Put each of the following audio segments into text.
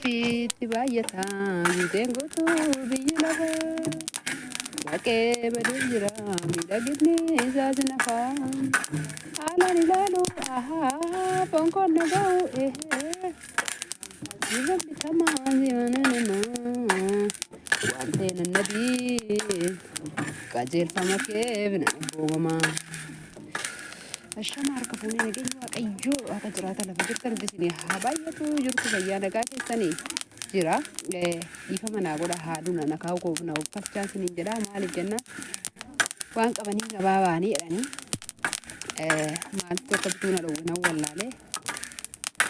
ofiitti baay'ata guuteen guutuu biyyi lafa dhaqee badee jira miidhaginni isaas nafa haalaan ilaalu fonkoon naga'u jirabbi tamaa zimananamaa wantee nannabii qajeelfama kee bina abboomamaa. Ashama harka fuunee nageenya waaqayyoo akka jiraata lafa jirtan bisinii haa baay'atu jirtu fayyaa nagaa keessanii jira. Dhiifa manaa godha haaduna nakaa koofna uffachaa isiniin jedha maaliif jenna waan qabanii gabaa baanii jedhanii maaltu akka bituuna dhowwina wallaalee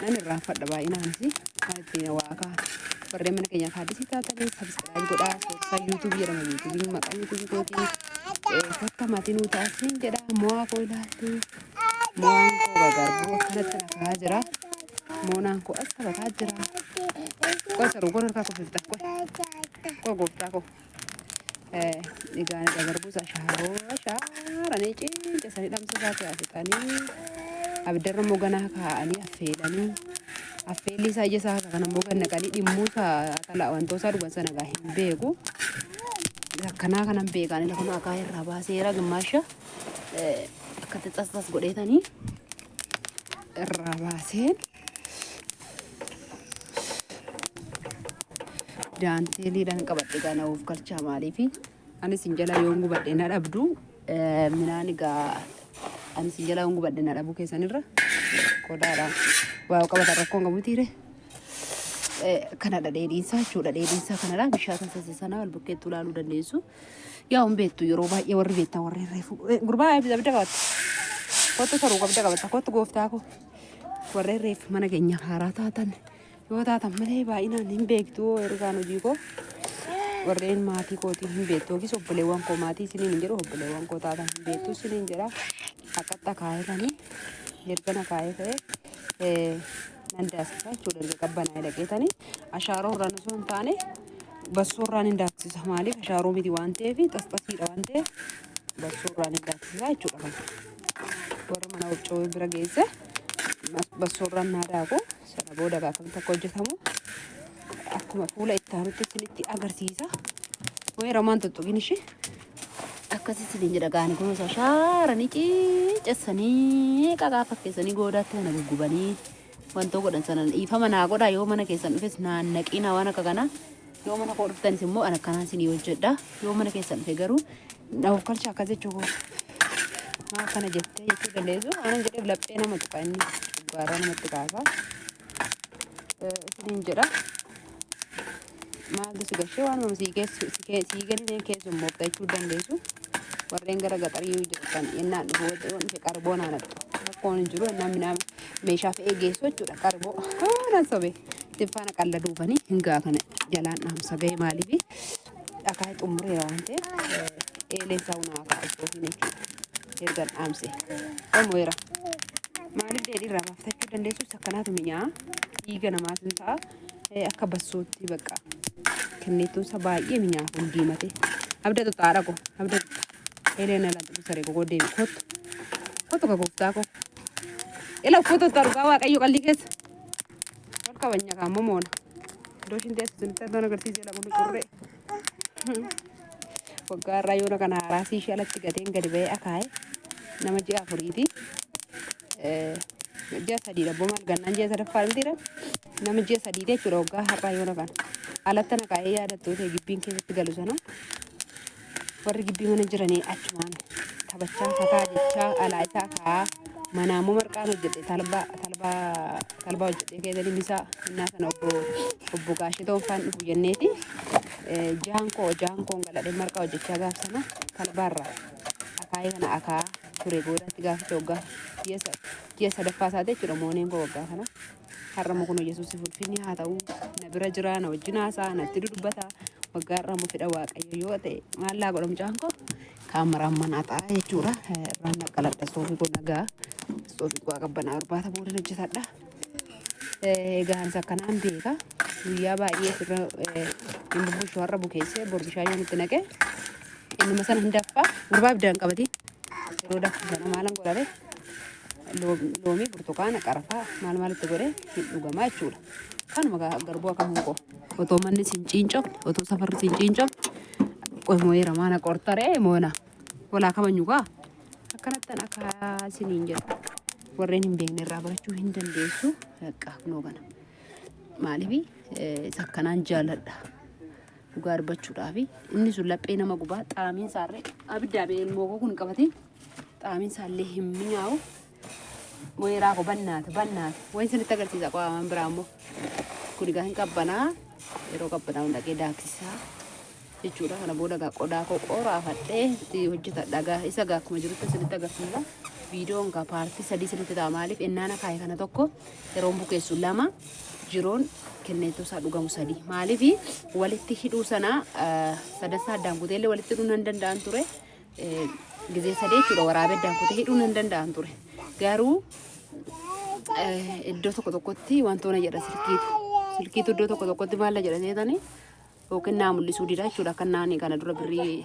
nan irraanfadha baay'inaanis maalittiin waaqa warreen mana keenya kaadisii taatanii sabskiraayib godhaa soorsaa yuutuubii jedhama yuutuubiin maqaa yuutuubii gootii fakka maatiin taasisin jedha mo'aa koo ilaaltu. Mo'aan koo garbuu akkanatti nakaa jira. Moonaan koo as taphachaa jira. Qoy saruu kun harkaa kuffifta. Qoy gooftaa koo. Egaa garbuu isaa shaaranii cincesanii dhamsa isaa keessatanii abiddarra moganaa kaa'anii affeelanii affeelli isaa ija isaa kana mogan naqanii dhimmuu isaa kala wantoosaa dhugan sana gaa hin beeku. Akkanaa kanan beekan lafa maqaa irraa baaseera gimmaasha. Akkatti tsas godheetanii irraa baaseen daanteeliidhaan qabadhe gaa na'uuf galchaa maaliifi anis hin jala yoon gubadhe na dhabdu minaan egaa anis hin jala yoon gubadhe na dhabu keessanirra qodaadhaan waa qabata rakkoon qabutiire kanadha dheedhiinsaa jechuudha. Dheedhiinsaa kanadha bishaan sanaa wal bukkeettuu ilaaluu dandeessu. Yaa beektu yeroo baay'ee warri beektan warri reefu gurbaa abidda qabatta. Kottu saruu abidda qabatta kottu gooftaa koo warri reefu mana keenya haaraa taatan yoo taatan malee baay'inaan hin beektu ergaan hojii koo warreen maatii kootiin hin beektu yookiis obboleewwan koo maatii isiniin hin jedhu obboleewwan koo taatan hin beektu isiniin jedha akkatti akaayetanii ergana akaayetee nan daasisa jechuudha erga qabbanaa dhaqeetanii ashaaroo irraan osoo hin taane bassoo irraan hin daaksisa maaliif ashaaroo miti waan ta'eef xasxasiidha waan ta'eef bassoo irraan hin daaksisa jechuudha kan warra mana huccuu bira geesse bassoo irraan naa daaku sana booda akkamitti akka hojjetamu akkuma fuula itti aanutti isinitti agarsiisa weera maan tuttuqin ishee akkasii isiniin jedha gaani kunuunsa ashaaranii ciicessanii qaqaa fakkeessanii goodaatti kana guggubanii wantoo godhan sana dhiifama naa godhaa yoo mana keessan dhufes naannaqina waan akka kanaa yoo mana koo dhuftanis immoo an akkanaa isinii hojjedha yoo mana keessan dhufe garuu na'uuf galcha akkas jechuu maa kana jettee jechuu dandeessu anan jedheef laphee nama tuqa inni dhuggaaraa namatti kaasaa isiniin jedha maaltu si gashee waan nama sii galleen keessummoo jechuu dandeessu warreen gara gaxarii jirtan yennaan dhufe qarboo naanadhu rakkoon hin jiru yennaan minaan meeshaa fe'ee geessu jechuudha qarboo nan sobe ittiin faana qalla duubanii hingaa kana jalaan dhaamsa ba'e maaliifi dhakaa xumuree waan ta'eef eeleensaa hunaa kaa'uuf jechuudha ergan dhaamse omoera maaliif dheedhii irraa baaftachuu dandeessus akkanaatu minyaa dhiiga namaas hin ta'a akka bassootti bakka kenneettuunsa baay'ee minyaa kun diimate abdatu xaadha ko abdatu eeleen alaatu saree koo deemi kottu ka gooftaa koo ila kottu tarugaa waaqayyo qalli keessa ol qabanya kaammoo moona iddoo ishiin teessu sinitti addoon agarsiisee lafa curree waggaa irraa yoona kana haraasii ishee alatti gateen gadi ba'ee akaa'e nama ji'a afuriiti ji'a sadiidha boomaal gannaan ji'a sadaffaa mitiidha nama ji'a sadiidha jechuudha waggaa har'aa yoona kana alatti nakaa'ee yaadattuu ta'e gibbiin keessatti galu sana warri gibbii mana jiranii achumaan taphachaa kataa jechaa alaa isaa kaa'aa manaammoo marqaan hojjete talbaa hojjete keessatti misaa innaa sana obbo Gaashee Toonfaan dhufu jenneeti jahan koo galadhee marqaa hojjechaa gaafsana talbaarraa akaayee kana akaa ture boodatti gaaficha waggaa ji'a sadaffaa isaati jechuudha mooneen koo waggaa kana har'a kun Yesuus ulfinni haa ta'u na bira jira na wajjin haasaa natti dubbata waggaa irraa fedha waaqayyo yoo ta'e maallaa godhamu jaankoo kaameraan manaa ta'a jechuudha irraan naqaladha soofii kun nagaa soofii koo qabbanaa barbaata booda hojjetadha egaan akkanaan beeka guyyaa baay'ee sirra hin bubbushu har'a bukeessee bor bishaan yoon itti naqe innuma sana hin daffaa gurbaa biddaan qabati yeroo daffu sana maalan godhare loomii burtukaana qarafaa maal itti godhe hin dhugamaa jechuudha Kan maga garbuu akka muko. Otoo manni sinciinco, otoo safarri sinciinco. Qoy moo'eera mana qortaree moona. Walaa kabanyu kaa. Akkanattan akka siniin jedha. Warreen hin beekne irraa barachuu hin dandeessu. Haqa kunoo kana. Maaliif sakkanaan jaaladha. Dhugaa dubbachuudhaaf inni sun laphee nama gubaa xaamiin saarree abiddaa beelmoo mookoo kun qabate xaamiin saallee hin mi'aawu. Moo'eeraa ko bannaata. Wayin sinitti agarsiisa qaamaan biraa immoo. Kun egaa hin qabbanaa. Yeroo qabbanaa hundaqee daaksisaa. Jechuudha kana booda qodaa qoraa fadhee itti hojjetadha. Isa akkuma jirutti sinitti agarsiisa. Viidiyoon ka paartii sadii sinitti ta'a maaliif ennaan akaayee kana tokko yeroo bukeessu 2 jiroon kenneetu isaa dhugamu 3 maaliif walitti hidhuu sana sadarsaa addaan kuteellee walitti hidhuu nan danda'an ture. Gizee 3 jechuudha waraabee addaan kutee hidhuu nan danda'an ture. Garuu iddoo tokkotti wantoota jedha silkiitu iddoo tokkotti maal jedha seetanii yookiin naa mul'isuu dida jechuudha. Kan naani kana dura birrii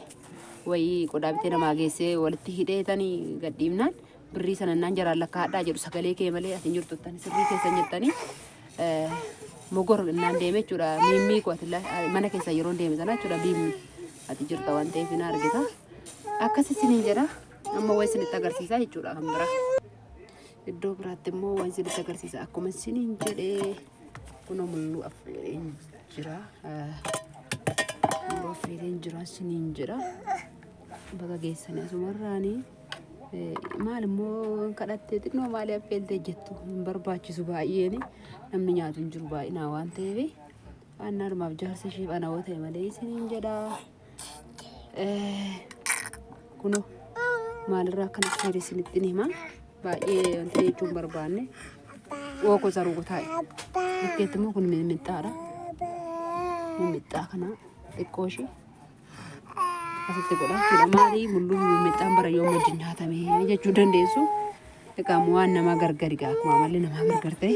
wayii qodaa bitee namaa geessee walitti hidheetanii gadhiifnaan birrii sana naan jaraan lakkaadhaa jedhu sagalee kee malee asin jirtu tani sirrii keessan jettanii mogor naan deeme jechuudha. Mimmii qoatilla mana keessa yeroo deeme sana jechuudha biimmi ati jirta waan ta'eef na argita. Akkasii siniin jedha amma wayi sinitti agarsiisa jechuudha kan bira. Iddoo biraatti immoo wayi sinitti agarsiisa akkuma siniin jedhee kunoo mul'u affeereen jira. Affeereen jira siniin jedha. Baga geessanii asumarraanii maal immoo kadhattee xinnoo maali affeeltee jettu hin barbaachisu baay'een namni nyaatu hin jiru baay'inaa waan ta'eef waan narmaaf jaarsa ishee banawoo ta'e malee siniin jedha. Kunoo maalirraa akkana affeeree sinitti ni hima baay'ee wanti jechuun barbaanne wooko zaruu taa'e. Bakkeetti immoo kun mixxaadha. Mixxaa kana xiqqoo ishee asitti godhachuudha. Maali mul'uun mixxaan bara yoo wajjin nyaatamee jechuu dandeessu. Egaa waan nama gargari gaa akkuma malli nama gargar ta'e.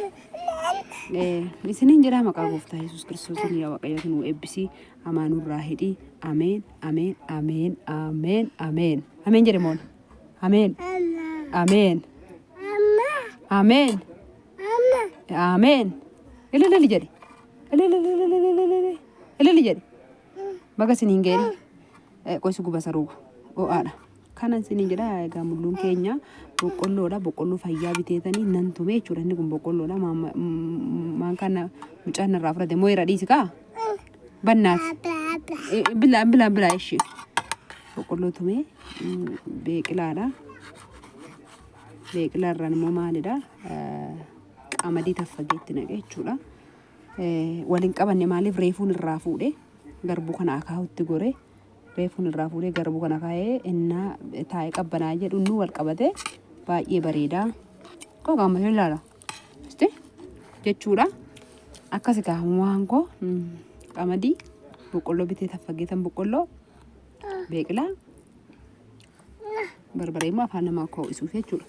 Isiniin jedhaa maqaa gooftaa Yesuus Kiristoosiin yaa Waaqayyo nu eebbisii amaanurraa hidhii. Ameen ameen ameen ameen ameen ameen jedhamoon ameen ameen ameen ameen ililili jedhe ililili jedhe baga siniin geeri qoysu guba saruu o'aadha. Kanan siniin jedha egaa mulluun keenya boqqolloodha. Boqqolloo fayyaa biteetanii nan tume jechuudha. Inni kun boqqolloodha. Maan kana mucaan irraa fudhate moo irra dhiisi kaa bannaati bilaa ishee boqqolloo tume beeqilaadha. Beeqilaarraan immoo maalidha qamadii taffageetti naqe jechuudha. Waliin qabanne maaliif reefuun irraa fuudhe garbuu kana akaawutti gore reefuun irraa fuudhee garbuu kana kaa'ee innaa taa'ee qabbanaa jedhu nu wal qabate baay'ee bareeda. Qoqaama ilaala jechuudha. Akkasi gaamu waan koo qamadii boqqolloo bitee taffageetan boqqolloo beeqilaa barbaree immoo afaan namaa koo isuuf jechuudha.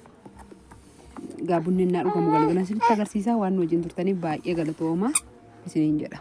Gaabunni innaa dhugamu galgalan sinitti agarsiisaa waan nu wajjin turtaniif baay'ee galatooma isiniin jedha.